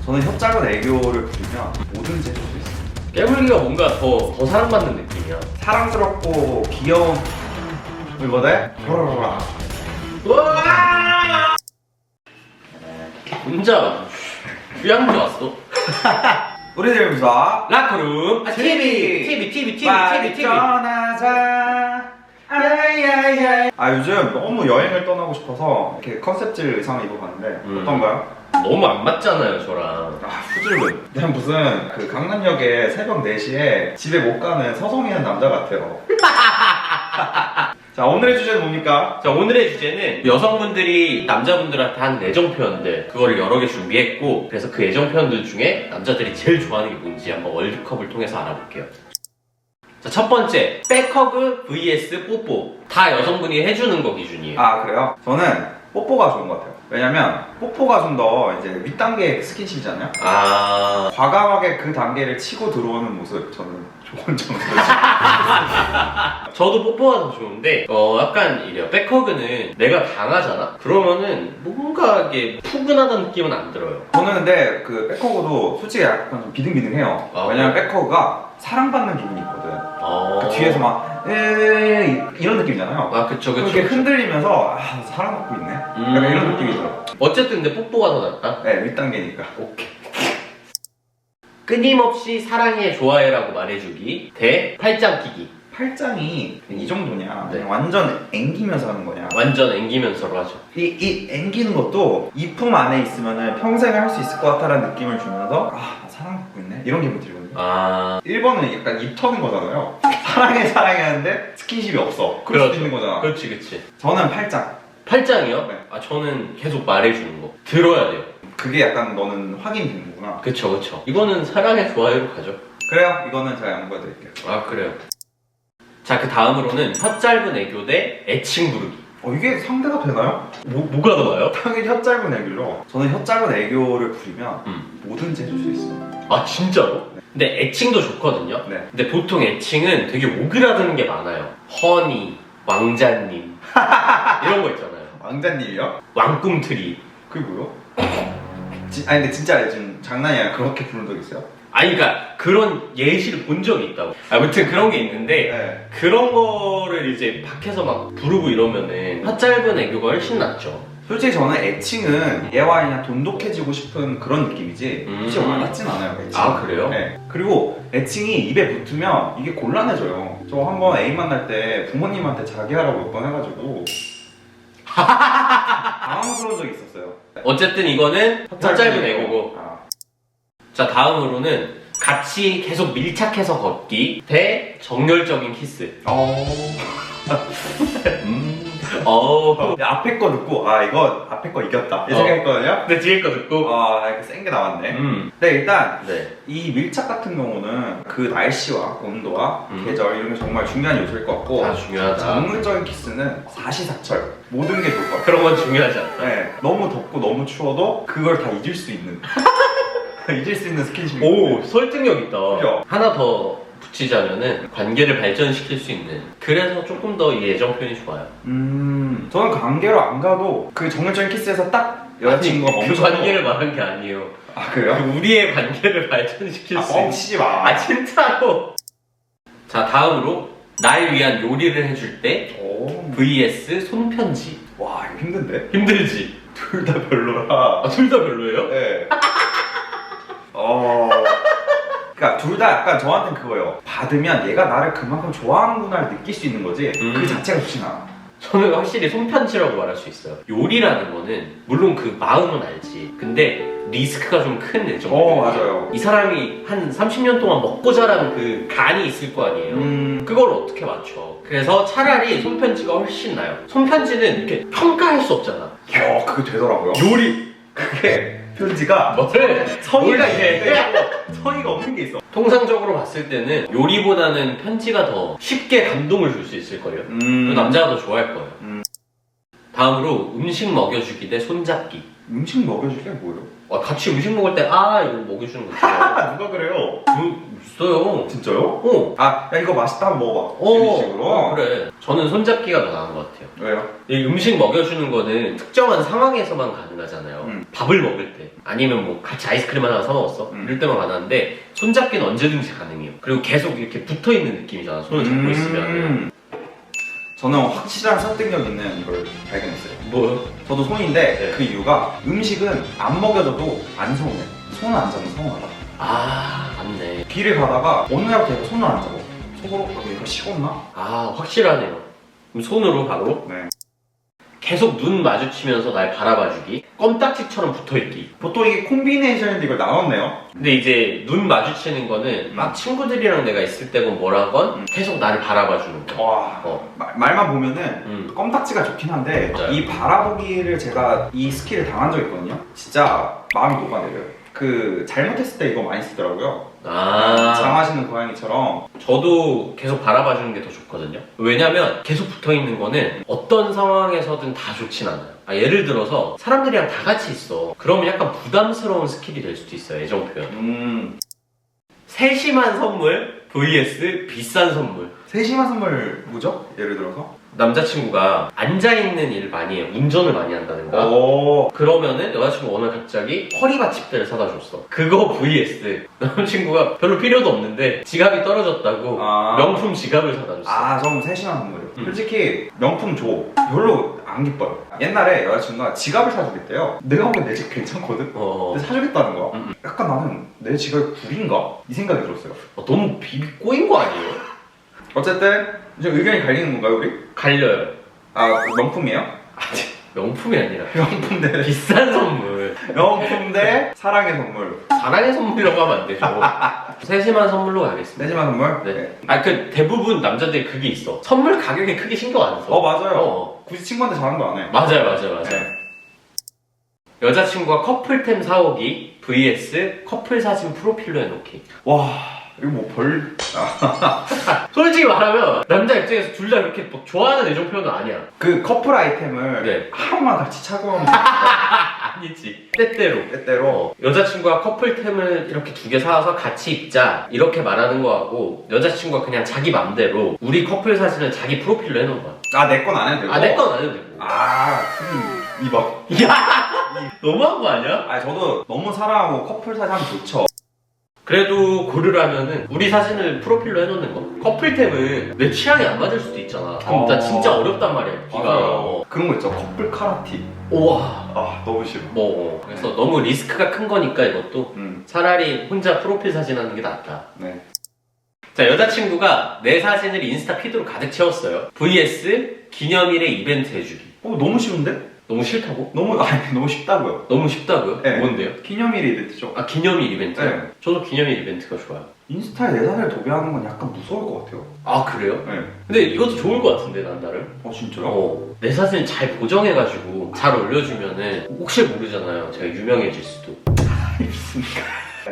저는 혀 짧은 애교를 부리면 뭐든지 해줄 수 있어요. 깨물기가 뭔가 더 사랑받는 느낌이야. 사랑스럽고 귀여운 이거네? 호로로라. 우와! 혼자 휴양지 왔어. 우리들 무사 라커룸 TV 떠나자. 아 요즘 너무 여행을 떠나고 싶어서 이렇게 컨셉질 의상을 입어봤는데 어떤가요? 너무 안 맞잖아요 저랑. 아 후줄근. 그냥 무슨 그 강남역에 새벽 4시에 집에 못 가는 서성이는 남자 같아요. 자 오늘의 주제는 뭡니까? 자 오늘의 주제는 여성분들이 남자분들한테 한 애정 표현들 그거를 여러 개 준비했고 그래서 그 애정 표현들 중에 남자들이 제일 좋아하는 게 뭔지 한번 월드컵을 통해서 알아볼게요. 자 첫 번째 백허그 vs 뽀뽀. 다 여성분이 해주는 거 기준이에요. 아 그래요? 저는 뽀뽀가 좋은 것 같아요. 왜냐면 뽀뽀가 좀 더 이제 윗단계 스킨십이잖아요. 아 과감하게 그 단계를 치고 들어오는 모습 저는 좋은 정도지. 저도 뽀뽀가 더 좋은데 약간 이래요. 백허그는 내가 당하잖아? 그러면은 뭔가 이게 푸근하다는 느낌은 안 들어요. 저는 근데 그 백허그도 솔직히 약간 좀 비등비등해요. 아, 왜냐면 백허그가 사랑받는 기분이 있거든. 그 뒤에서 막 이런 느낌이잖아요. 아 그쵸 그렇게 흔들리면서 아 사랑받고 있네. 약간 이런 느낌이 들어. 어쨌든 근데 뽀뽀가 더 낫다? 네 윗단계니까. 오케이. 끊임없이 사랑해 좋아해라고 말해주기 대 팔짱 끼기. 팔짱이 이 정도냐? 네. 그냥 완전 앵기면서 하는 거냐? 완전 앵기면서로 하죠. 이 앵기는 것도 이 품 안에 있으면 평생 할 수 있을 것 같다라는 느낌을 주면서 아 나 사랑받고 있네 이런 기분 들거든요. 아 1번은 약간 입 터는 거잖아요. 사랑해 하는데 스킨십이 없어. 그럴 수도 있는 거잖아. 그렇지. 저는 팔짱. 팔짱이요? 네. 아 저는 계속 말해주는 거. 들어야 돼요. 그게 약간 너는 확인되는 거구나. 그쵸. 이거는 사랑해 좋아해로 가죠. 그래요? 이거는 제가 양보해드릴게요. 아 그래요. 자 그 다음으로는 혀 짧은 애교 대 애칭 부르기. 이게 상대가 되나요? 뭐가 나와요? 당연히 혀 짧은 애교로. 저는 혀 짧은 애교를 부리면 뭐든지 해줄 수 있어요. 아 진짜로? 근데 애칭도 좋거든요. 네. 근데 보통 애칭은 되게 오그라드는 게 많아요. 허니, 왕자님 이런 거 있잖아요. 왕자님이요? 왕꿈틀이. 그게 뭐요? 아니 근데 진짜 지금 장난이 아니라 그렇게 부른 적 있어요? 아니 그러니까 그런 예시를 본 적이 있다고. 아무튼 그런 게 있는데 네. 그런 거를 이제 밖에서 막 부르고 이러면은 혀 짧은 애교가 훨씬 낫죠. 솔직히 저는 애칭은 얘와 그냥 돈독해지고 싶은 그런 느낌이지 솔직히 와닿진 않아요 애칭. 아 그래요? 네. 그리고 애칭이 입에 붙으면 이게 곤란해져요. 저 한번 애인 만날 때 부모님한테 자기하라고 몇 번 해가지고 당황스러운 적이 있었어요. 어쨌든 이거는 혀 짧은 애교고. 아. 자 다음으로는 같이 계속 밀착해서 걷기 대 정열적인 키스. 앞에 거 듣고 아 이거 앞에 거 이겼다 이 생각했거든요. 근데 뒤에 거 듣고 아 이렇게 센 게 나왔네. 근데 일단 네. 이 밀착 같은 경우는 그 날씨와 온도와 계절 이런 게 정말 중요한 요소일 것 같고 다 중요하다. 정물적인 키스는 사시사철 모든 게 좋을 것 같아요. 그런 건 중요하지 않다. 네, 너무 덥고 너무 추워도 그걸 다 잊을 수 있는 잊을 수 있는 스킨십이. 오 설득력 있다. 그죠? 하나 더 붙이자면은 관계를 발전시킬 수 있는. 그래서 조금 더 이 애정 표현이 좋아요. 저는 관계로 안 가도 그 정열적인 키스에서 딱 여자친구가 아니, 그 멈춰. 관계를 말한 게 아니에요. 아 그래요? 그 우리의 관계를 발전시킬 수 있는. 뻥치지 마. 아 진짜로. 자 다음으로 날 위한 요리를 해줄 때 오. vs 손편지. 와 이거 힘든데? 힘들지? 둘 다 별로라. 아 둘 다 별로예요? 네. 그러니까 둘 다 약간 저한테는 그거예요. 받으면 얘가 나를 그만큼 좋아하는구나를 느낄 수 있는 거지. 그 자체가 좋진 않아. 저는 확실히 손편지라고 말할 수 있어요. 요리라는 거는 물론 그 마음은 알지. 근데 리스크가 좀 큰 애정. 맞아요. 이 사람이 한 30년 동안 먹고 자란 그 간이 있을 거 아니에요. 그걸 어떻게 맞춰? 그래서 차라리 손편지가 훨씬 나아요. 손편지는 이렇게 평가할 수 없잖아. 그게 되더라고요. 요리. 그게 편지가 뭐를 성의가 뭘 있는데 성의가 없는 게 있어. 통상적으로 봤을 때는 요리보다는 편지가 더 쉽게 감동을 줄 수 있을 거예요. 그리고 남자가 더 좋아할 거예요. 다음으로 음식 먹여주기 대 손잡기. 음식 먹여줄 게 뭐예요? 같이 음식 먹을 때 이거 먹여주는 거 있어요. 누가 그래요? 있어요. 진짜요? 야 이거 맛있다 한번 먹어봐. 이런 식으로. 그래. 저는 손잡기가 더 나은 것 같아요. 왜요? 이 음식 먹여주는 거는 특정한 상황에서만 가능하잖아요. 밥을 먹을 때 아니면 뭐 같이 아이스크림 하나 사 먹었어 이럴 때만 가능한데 손잡기는 언제든지 가능해요. 그리고 계속 이렇게 붙어있는 느낌이잖아. 손을 잡고 있으면. 저는 확실한 설득력 있는 이걸 발견했어요. 뭐요? 저도 손인데 네. 그 이유가 음식은 안 먹여줘도 안 서운해. 손을 안 잡으면 서운하다. 아 맞네. 길을 가다가 어느 날부터 얘가 손을 안 잡아. 속으로 얘가 식었나? 아 확실하네요. 그럼 손으로 바로 네. 계속 눈 마주치면서 날 바라봐주기, 껌딱지처럼 붙어있기. 보통 이게 콤비네이션인데 이걸 나눴네요. 근데 이제 눈 마주치는 거는 막 친구들이랑 내가 있을 때건 뭐라건 계속 나를 바라봐주는 거. 와, 말만 보면은 껌딱지가 좋긴 한데 맞아요. 이 바라보기를 제가 이 스킬을 당한 적이 있거든요. 진짜 마음이 녹아내려요. 그 잘못했을 때 이거 많이 쓰더라고요. 아 장하시는 고양이처럼. 저도 계속 바라봐주는 게 더 좋거든요. 왜냐면 계속 붙어있는 거는 어떤 상황에서든 다 좋진 않아요. 예를 들어서 사람들이랑 다 같이 있어. 그러면 약간 부담스러운 스킬이 될 수도 있어요. 애정 표현. 세심한 선물 vs 비싼 선물. 세심한 선물 뭐죠? 예를 들어서? 남자친구가 앉아있는 일을 많이 해요. 운전을 많이 한다든가. 오. 그러면은 여자친구가 오늘 갑자기 허리받침대를 사다 줬어. 그거 vs 남자친구가 별로 필요도 없는데 지갑이 떨어졌다고 명품 지갑을 사다 줬어. 좀 세심한 선물이에요. 솔직히 명품 줘. 별로 안 기뻐요. 옛날에 여자친구가 지갑을 사주겠대요. 내가 보기엔 내 집 괜찮거든? 근데 사주겠다는 거야. 약간 나는 내 지갑이 구린가? 이 생각이 들었어요. 너무 비비 꼬인 거 아니에요? 어쨌든 이제 의견이 갈리는 건가요, 우리? 갈려요. 명품이에요? 명품이 아니라 명품 대 비싼 선물. 명품 대 사랑의 선물. 사랑의 선물이라고 하면 안 되죠. 세심한 선물로 가겠습니다. 세심한 선물? 네. 대부분 남자들이 그게 있어. 선물 가격에 크게 신경 안 써. 맞아요. 굳이 친구한테 자랑도 안 해. 맞아요. 네. 여자친구가 커플템 사오기 vs 커플 사진 프로필로 해놓기. 와, 이거 뭐 솔직히 말하면 남자 입장에서 둘 다 그렇게 막 좋아하는 애정 표현은 아니야. 그 커플 아이템을 하루만 같이 착용하면 아니지. 때때로. 때때로. 여자친구가 커플템을 이렇게 2개 사와서 같이 입자 이렇게 말하는 거하고 여자친구가 그냥 자기 맘대로 우리 커플 사진을 자기 프로필로 해놓은 거야. 내 건 안 해도 되고? 내 건 안 해도 되고. 이봐. 야 너무한 거 아니야? 저도 너무 사랑하고 커플 사진 하면 좋죠. 그래도 고르라면은 우리 사진을 프로필로 해놓는 거. 커플템은 내 취향이 안 맞을 수도 있잖아. 그럼 나 진짜 어렵단 말이야. 맞아요. 그런 거 있죠. 커플 카라티. 우와. 너무 싫어. 그래서 너무 리스크가 큰 거니까 이것도 차라리 혼자 프로필 사진 하는 게 낫다. 네. 자, 여자친구가 내 사진을 인스타 피드로 가득 채웠어요. vs 기념일에 이벤트 해주기. 너무 쉬운데? 너무 싫다고? 너무 쉽다고요. 너무 쉽다고요? 네. 뭔데요? 기념일 이벤트죠. 기념일 이벤트? 네. 저도 기념일 이벤트가 좋아요. 인스타에 내 사진을 도배하는 건 약간 무서울 것 같아요. 그래요? 네. 근데 이것도 좋을 것 같은데, 난 나름. 진짜요? 내 사진 잘 보정해가지고 잘 올려주면은 혹시 모르잖아요. 제가 유명해질 수도.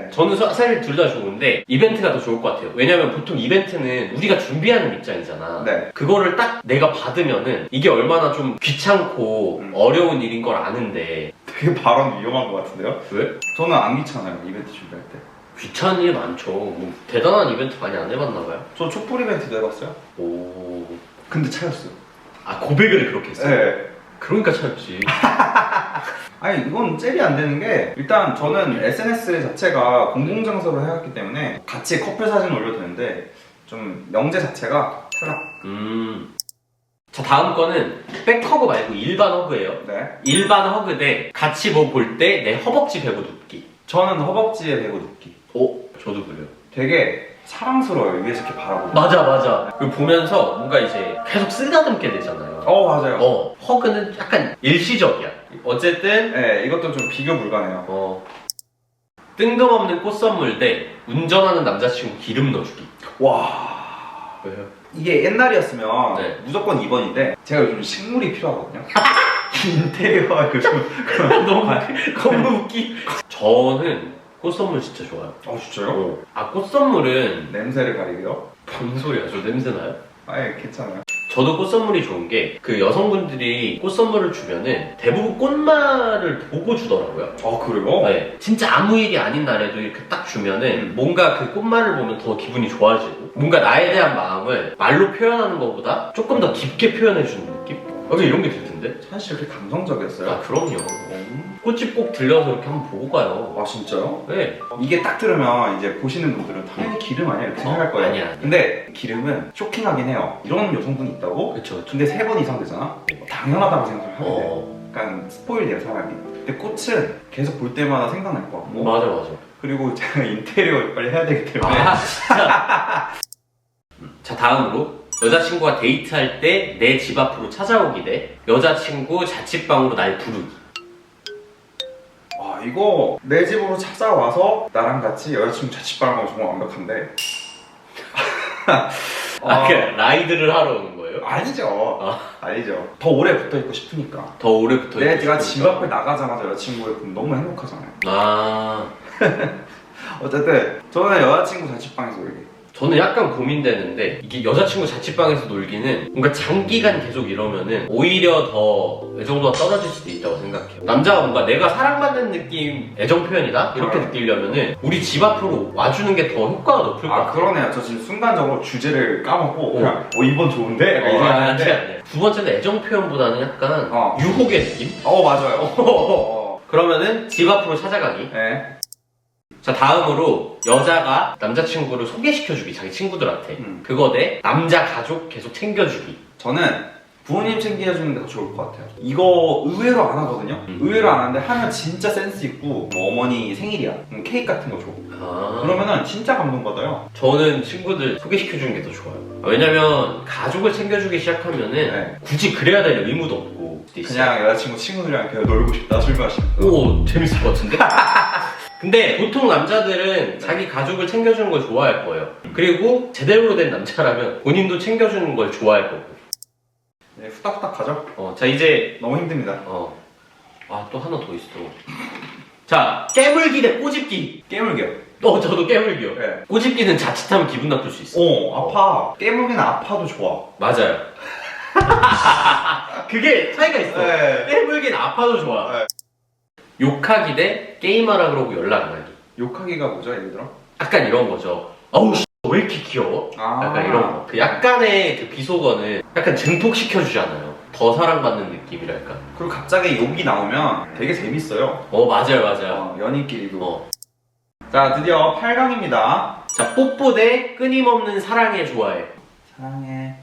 저는 사실 둘 다 좋은데 이벤트가 더 좋을 것 같아요. 왜냐면 보통 이벤트는 우리가 준비하는 입장이잖아. 네. 그거를 딱 내가 받으면은 이게 얼마나 좀 귀찮고 어려운 일인 걸 아는데. 되게 발언 위험한 것 같은데요? 왜? 저는 안 귀찮아요, 이벤트 준비할 때. 귀찮은 일 많죠. 뭐 대단한 이벤트 많이 안 해봤나봐요? 저 촛불 이벤트도 해봤어요. 오. 근데 차였어요. 고백을 그렇게 했어요? 네. 그러니까 차였지. 이건 잽이 안 되는 게, 일단 저는 SNS 자체가 공공장소로 해왔기 때문에 같이 커플 사진 올려도 되는데 좀 명제 자체가 탈락. 자, 다음 거는 백허그 말고 일반 허그예요. 네. 일반 허그 대 같이 뭐 볼 때 내 허벅지 베고 눕기. 저는 허벅지에 대고 눕기. 저도 그래요. 되게 사랑스러워요, 위에서 이렇게 바라보고. 맞아. 그리고 보면서 뭔가 이제 계속 쓰다듬게 되잖아요. 맞아요. 허그는 약간 일시적이야. 어쨌든 네, 이것도 좀 비교 불가네요. 뜬금없는 꽃 선물 대 운전하는 남자친구 기름 넣어주기. 와. 왜요? 이게 옛날이었으면 네. 무조건 2번인데 제가 요즘 식물이 필요하거든요. 인테리어가 요즘 너무 웃기. 저는 꽃 선물 진짜 좋아요. 진짜요? 꽃 선물은 냄새를 가리고요? 뭔 소리야? 저 냄새 나요? 괜찮아요. 저도 꽃 선물이 좋은 게 그 여성분들이 꽃 선물을 주면은 대부분 꽃말을 보고 주더라고요. 그래요? 네. 진짜 아무 일이 아닌 날에도 이렇게 딱 주면은 뭔가 그 꽃말을 보면 더 기분이 좋아지고 뭔가 나에 대한 마음을 말로 표현하는 것보다 조금 더 깊게 표현해 주는 느낌? 이런 게 들던데. 같은데? 사실 그렇게 감성적이었어요? 아 그럼요. 꽃집 꼭 들려서 이렇게 한번 보고 가요. 아 진짜요? 네. 이게 딱 들으면 이제 보시는 분들은 당연히 기름 아니야 이렇게 생각할 거예요. 아니야. 근데 기름은 쇼킹하긴 해요. 이런 여성분이 있다고? 그쵸. 근데 3번 이상 되잖아? 당연하다고 생각을 하게 돼. 어. 약간 스포일돼요 사람이. 근데 꽃은 계속 볼 때마다 생각날 것 같고. 맞아. 그리고 제가 인테리어 빨리 해야 되기 때문에. 아 진짜. 자 다음으로 여자친구와 데이트할 때 내 집 앞으로 찾아오기 대 여자친구 자취방으로 날 부르기. 아 이거 내 집으로 찾아와서 나랑 같이 여자친구 자취방 가면 정말 완벽한데. 그 라이드를 하러 오는 거예요? 아니죠. 아니죠. 더 오래 붙어 있고 싶으니까. 더 오래 붙어 있고 내가 집 싶으니까. 앞을 나가자마자 여자친구를 보면 너무 행복하잖아요. 아 어쨌든 저는 여자친구 자취방에서 놀기. 저는 약간 고민되는데 이게 여자친구 자취방에서 놀기는 뭔가 장기간 계속 이러면은 오히려 더 애정도가 떨어질 수도 있다고 생각해요. 남자가 뭔가 내가 사랑받는 느낌, 애정 표현이다? 이렇게 느끼려면은 우리 집 앞으로 와주는 게 더 효과가 높을 것 아 같아요. 그러네요. 저 지금 순간적으로 주제를 까먹고 그냥 이번 좋은데? 약간 이 생각했는데. 아니야. 두 번째는 애정 표현보다는 약간 유혹의 느낌? 맞아요. 그러면은 집 앞으로 찾아가기. 네. 자 다음으로 여자가 남자친구를 소개시켜주기 자기 친구들한테. 그거 대 남자 가족 계속 챙겨주기. 저는 부모님 챙겨주는 게 더 좋을 것 같아요. 이거 의외로 안 하거든요. 의외로 안 하는데 하면 진짜 센스 있고 뭐 어머니 생일이야. 그럼 케이크 같은 거 줘. 그러면은 진짜 감동받아요. 저는 친구들 소개시켜주는 게 더 좋아요. 왜냐면 가족을 챙겨주기 시작하면은 네. 굳이 그래야 될 의무도 없고 그냥 여자친구 친구들이랑 그냥 놀고 싶다 술 마시고. 오 재밌을 것 같은데? 근데 보통 남자들은 자기 가족을 챙겨주는 걸 좋아할 거예요. 그리고 제대로 된 남자라면 본인도 챙겨주는 걸 좋아할 거고. 네, 후딱후딱 가죠. 자 이제 너무 힘듭니다. 또 하나 더 있어. 자 깨물기 대 꼬집기. 깨물기요. 저도 깨물기요. 네. 꼬집기는 자칫하면 기분 나쁠 수 있어. 아파. 깨물기는 아파도 좋아. 맞아요. 그게 차이가 있어. 네. 깨물기는 아파도 좋아. 네. 욕하기 대 게임하라 그러고 연락 안 하기. 욕하기가 뭐죠, 예를 들어? 약간 이런 거죠. 어우 왜 이렇게 귀여워? 약간 이런 거. 그 약간의 그 비속어는 약간 증폭시켜주잖아요. 더 사랑받는 느낌이랄까. 그리고 갑자기 욕이 나오면 되게 재밌어요. 맞아요. 연인끼리도. 자, 드디어 8강입니다. 자 뽀뽀 대 끊임없는 사랑해 좋아해. 사랑해.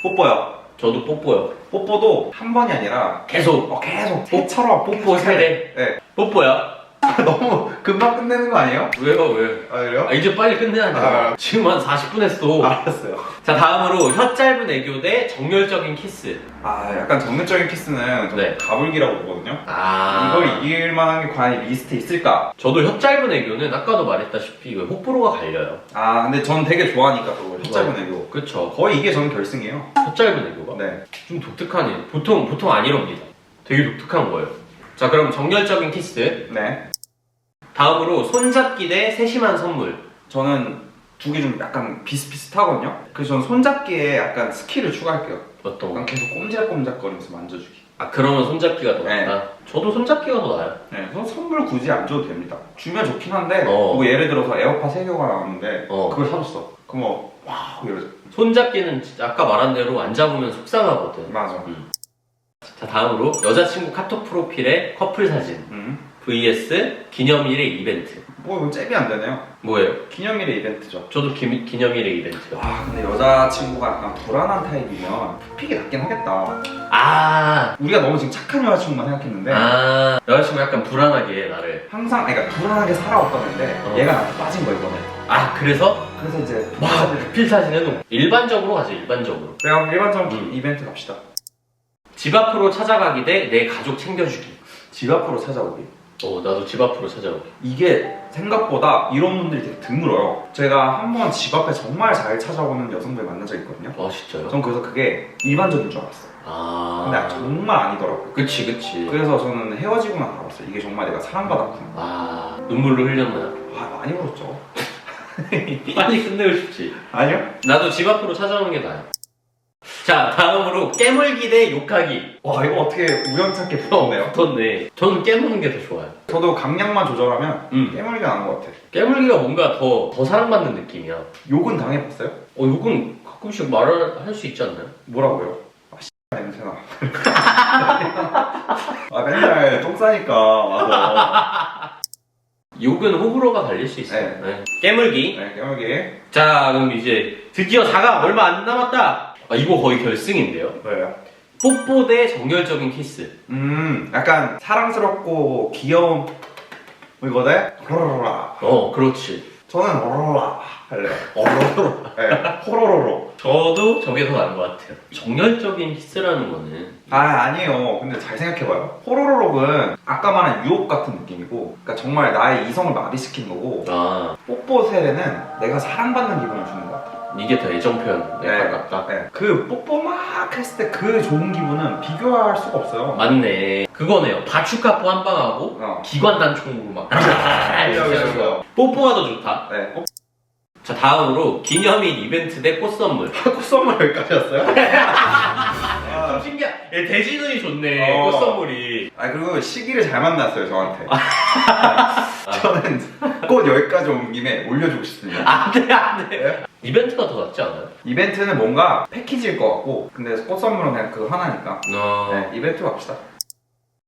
뽀뽀요. 저도 뽀뽀요. 뽀뽀도 한 번이 아니라 계속. 계속 새처럼 뽀뽀 세례. 네. 뽀뽀야. 너무 금방 끝내는 거 아니에요? 왜요? 그래요? 이제 빨리 끝내야 돼. 지금 한 40분 했어. 알았어요. 자 다음으로 혀 짧은 애교 대 정열적인 키스. 약간 정면적인 키스는 좀 네. 가불기라고 보거든요. 이걸 이길 만한 게 과연 이 리스트에 있을까? 저도 혀 짧은 애교는 아까도 말했다시피 호불호가 갈려요. 근데 전 되게 좋아하니까 그거 혀 짧은 애교. 그쵸. 거의 이게 저는 결승이에요. 혀 짧은 애교가. 네. 좀 독특하네요. 보통 안 이럽니다. 되게 독특한 거예요. 자 그럼 정열적인 키스. 네. 다음으로 손잡기 대 세심한 선물. 저는 두 개 좀 약간 비슷비슷하거든요. 그래서 저는 손잡기에 약간 스킬을 추가할게요. 어떤 약간 거? 계속 꼼지락꼼지락거리면서 만져주기. 그러면 손잡기가 더 네. 낫다. 저도 손잡기가 더 나아요. 네, 선물 굳이 안 줘도 됩니다. 주면 좋긴 한데, 어. 뭐 예를 들어서 에어팟 3개가 나왔는데, 어. 그걸 사줬어. 그럼 와우 이러죠. 손잡기는 진짜 아까 말한 대로 안 잡으면 속상하거든. 맞아. 자 다음으로 여자친구 카톡 프로필에 커플 사진 vs 기념일의 이벤트. 뭐 이건 잽이 안 되네요. 뭐예요? 기념일의 이벤트죠. 저도 기념일의 이벤트요. 근데 여자친구가 약간 불안한 타입이면 픽이 낫긴 하겠다. 우리가 너무 지금 착한 여자친구만 생각했는데, 여자친구 약간 불안하게 나를. 항상, 그러니까 불안하게 살아왔다는데, 얘가 나한테 빠진 거야, 이번에. 그래서 이제, 필 사진 해놓고 일반적으로 가죠. 일반적으로. 그냥 일반적인 이벤트 갑시다. 집 앞으로 찾아가기 대 내 가족 챙겨주기. 집 앞으로 찾아오기. 나도 집 앞으로 찾아오기. 이게 생각보다 이런 분들이 되게 드물어요. 제가 한 번 집 앞에 정말 잘 찾아오는 여성들 만난 적이 있거든요. 진짜요? 전 그래서 그게 일반적인 줄 알았어요. 근데 정말 아니더라고요. 그치. 그래서 저는 헤어지고만 알았어요. 이게 정말 내가 사랑받았구나. 눈물로 흘렸나요? 많이 울었죠. 빨리 끝내고 싶지. 아니요? 나도 집 앞으로 찾아오는 게 나아요. 자 다음으로 깨물기 대 욕하기. 이거 어떻게 우연찮게 붙었네요. 붙었네. 저는 깨무는 게 더 좋아요. 저도 강약만 조절하면 깨물기가 나는 것 같아요. 깨물기가 뭔가 더 사랑받는 느낌이야. 욕은 당해봤어요? 욕은 가끔씩 말을 할 수 있지 않나요? 뭐라고요? 냄새나. 아 맨날 똥 싸니까 와서. 욕은 호불호가 갈릴 수 있어요. 네. 깨물기. 네, 깨물기. 자, 그럼 이제 드디어 4강 얼마 안 남았다. 아, 이거 거의 결승인데요. 왜요? 뽀뽀 대 정열적인 키스. 약간 사랑스럽고 귀여운 이거네? 호로로라. 그렇지. 저는 호로로라 할래요. 어로로. 네, 호로로로. 저도 저게 더 나은 것 같아요. 정열적인 키스라는 거는 아니에요. 근데 잘 생각해봐요. 호로로록은 아까 말한 유혹 같은 느낌이고, 그러니까 정말 나의 이성을 마비시키는 거고, 뽀뽀 세례는 내가 사랑받는 기분을 주는 것 같아. 이게 더 애정 표현에 가깝다. 네. 그 뽀뽀 막 했을 때 그 좋은 기분은 비교할 수가 없어요. 맞네. 그거네요. 바추카포 한 방하고 기관 단총으로 막 그죠. 뽀뽀가 더 좋다. 네. 자, 다음으로 기념일 이벤트 대 꽃 선물. 꽃 선물 여기까지 왔어요? 좀 신기한. 대진운이 좋네. 꽃 선물이. 그리고 시기를 잘 만났어요 저한테. 저는 꽃 여기까지 온 김에 올려주고 싶습니다. 안 돼. 네? 이벤트가 더 낫지 않아요? 이벤트는 뭔가 패키지일 것 같고, 근데 꽃 선물은 그냥 그거 하나니까. 네, 이벤트 갑시다.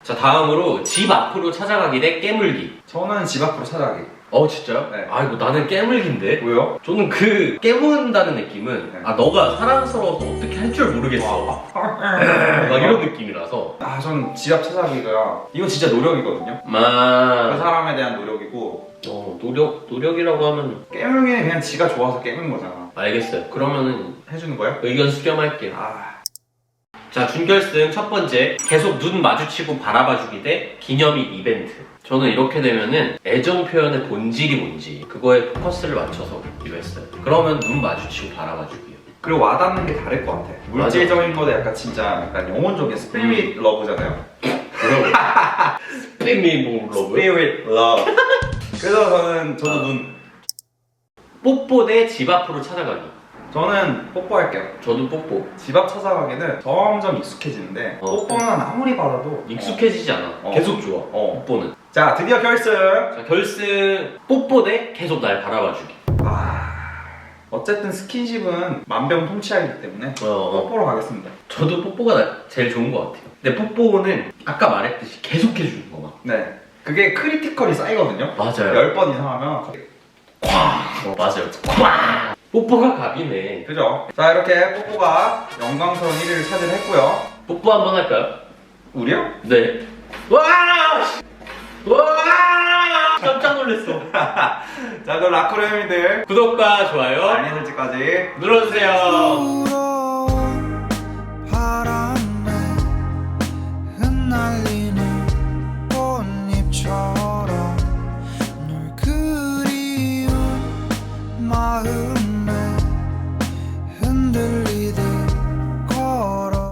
자, 다음으로 집 앞으로 찾아가기 대 깨물기. 저는 집 앞으로 찾아가기. 진짜요? 네. 이거 나는 깨물기인데? 왜요? 저는 그 깨문다는 느낌은 네. 너가 사랑스러워서 어떻게 할 줄 모르겠어. 막 이런 느낌이라서. 전 집 앞 찾아가기가 이건 진짜 노력이거든요. 그 사람에 대한 노력이고, 노력이라고 하면 깨물기는 그냥 지가 좋아서 깨문 거잖아. 알겠어요. 그러면은 해주는 거야? 의견 수렴할게요. 자, 준결승 첫 번째. 계속 눈 마주치고 바라봐주기 대 기념일 이벤트. 저는 이렇게 되면은 애정 표현의 본질이 뭔지 그거에 포커스를 맞춰서 보기로 했어요. 그러면 눈 마주치고 바라봐주기요. 그리고 와닿는 게 다를 것 같아. 물질적인 거는 약간 진짜 약간 영혼적인 스피릿 러브잖아요. 스피릿 러브? 스피릿 러브. 그래서 저도 눈. 뽀뽀 대 집 앞으로 찾아가기. 저는 뽀뽀할게요. 저도 뽀뽀. 집 앞 찾아가기는 점점 익숙해지는데 뽀뽀는 아무리 받아도 익숙해지지 않아. 계속 좋아. 뽀뽀는. 자, 드디어 결승. 자, 결승 뽀뽀 대 계속 날 바라봐주기. 어쨌든 스킨십은 만병통치약이기 때문에 뽀뽀로 가겠습니다. 저도 뽀뽀가 제일 좋은 것 같아요. 근데 뽀뽀는 아까 말했듯이 계속 해주는 거 막. 네. 그게 크리티컬이 쌓이거든요. 맞아요. 10번 이상 하면 맞아요. 쾅! 뽀뽀가 갑이네. 그죠? 자, 이렇게 뽀뽀가 영광스러운 1위를 차지했고요. 뽀뽀 한번 할까요? 우리요? 네. 와! 깜짝 놀랐어. 자, 그럼 라크로미들 구독과 좋아요 알림 설정까지 눌러주세요.